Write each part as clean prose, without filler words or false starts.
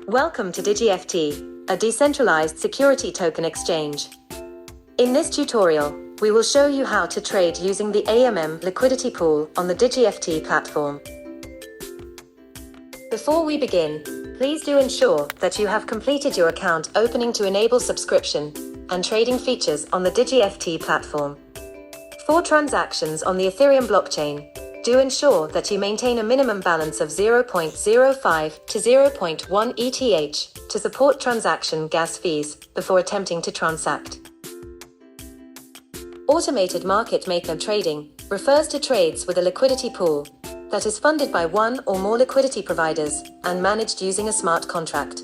Welcome to DigiFT, a decentralized security token exchange. In this tutorial, we will show you how to trade using the AMM Liquidity Pool on the DigiFT platform. Before we begin, please do ensure that you have completed your account opening to enable subscription and trading features on the DigiFT platform. For transactions on the Ethereum blockchain, do ensure that you maintain a minimum balance of 0.05 to 0.1 ETH to support transaction gas fees before attempting to transact. Automated market maker trading refers to trades with a liquidity pool that is funded by one or more liquidity providers and managed using a smart contract.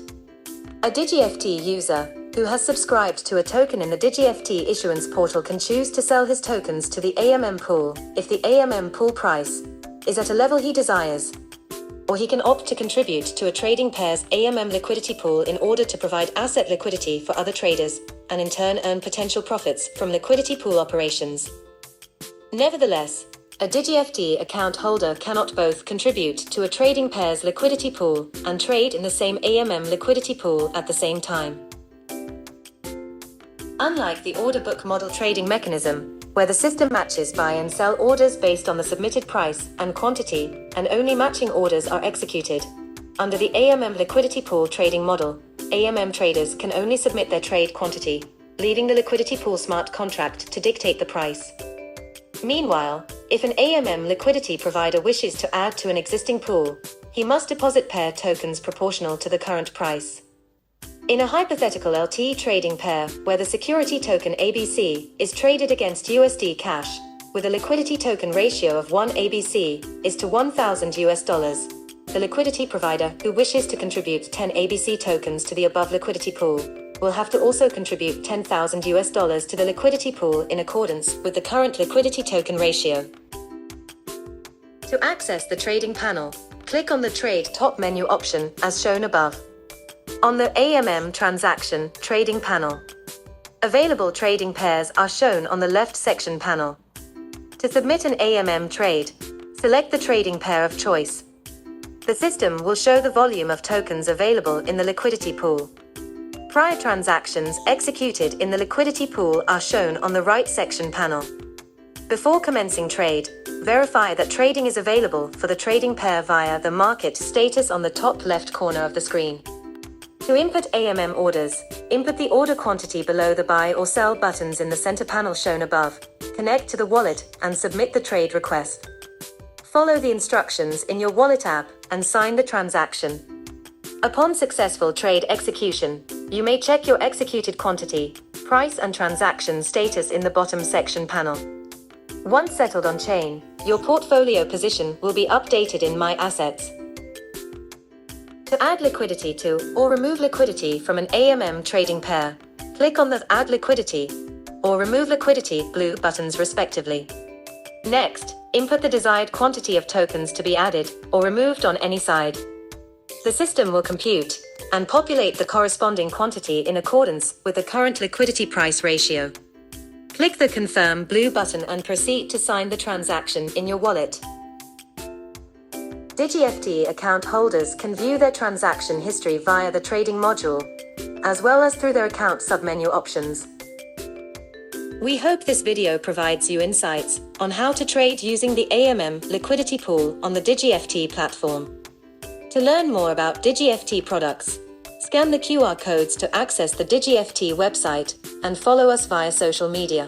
A DigiFT user who has subscribed to a token in the DigiFT issuance portal can choose to sell his tokens to the AMM pool if the AMM pool price is at a level he desires, or he can opt to contribute to a trading pair's AMM liquidity pool in order to provide asset liquidity for other traders and in turn earn potential profits from liquidity pool operations. Nevertheless, a DigiFT account holder cannot both contribute to a trading pair's liquidity pool and trade in the same AMM liquidity pool at the same time. Unlike the order book model trading mechanism, where the system matches buy and sell orders based on the submitted price and quantity, and only matching orders are executed, under the AMM liquidity pool trading model, AMM traders can only submit their trade quantity, leaving the liquidity pool smart contract to dictate the price. Meanwhile, if an AMM liquidity provider wishes to add to an existing pool, he must deposit pair tokens proportional to the current price. In a hypothetical LT trading pair where the security token ABC is traded against USD cash, with a liquidity token ratio of 1 ABC is to $1,000, the liquidity provider who wishes to contribute 10 ABC tokens to the above liquidity pool will have to also contribute $10,000 to the liquidity pool in accordance with the current liquidity token ratio. To access the trading panel, click on the Trade top menu option as shown above. On the AMM Transaction Trading panel, available trading pairs are shown on the left section panel. To submit an AMM trade, select the trading pair of choice. The system will show the volume of tokens available in the liquidity pool. Prior transactions executed in the liquidity pool are shown on the right section panel. Before commencing trade, verify that trading is available for the trading pair via the market status on the top left corner of the screen. To input AMM orders, input the order quantity below the buy or sell buttons in the center panel shown above, connect to the wallet and submit the trade request. Follow the instructions in your wallet app and sign the transaction. Upon successful trade execution, you may check your executed quantity, price and transaction status in the bottom section panel. Once settled on chain, your portfolio position will be updated in My Assets. To add liquidity to or remove liquidity from an AMM trading pair, click on the Add Liquidity or Remove Liquidity blue buttons respectively. Next, input the desired quantity of tokens to be added or removed on any side. The system will compute and populate the corresponding quantity in accordance with the current liquidity price ratio. Click the Confirm blue button and proceed to sign the transaction in your wallet. DigiFT account holders can view their transaction history via the trading module, as well as through their account submenu options. We hope this video provides you insights on how to trade using the AMM Liquidity Pool on the DigiFT platform. To learn more about DigiFT products, scan the QR codes to access the DigiFT website and follow us via social media.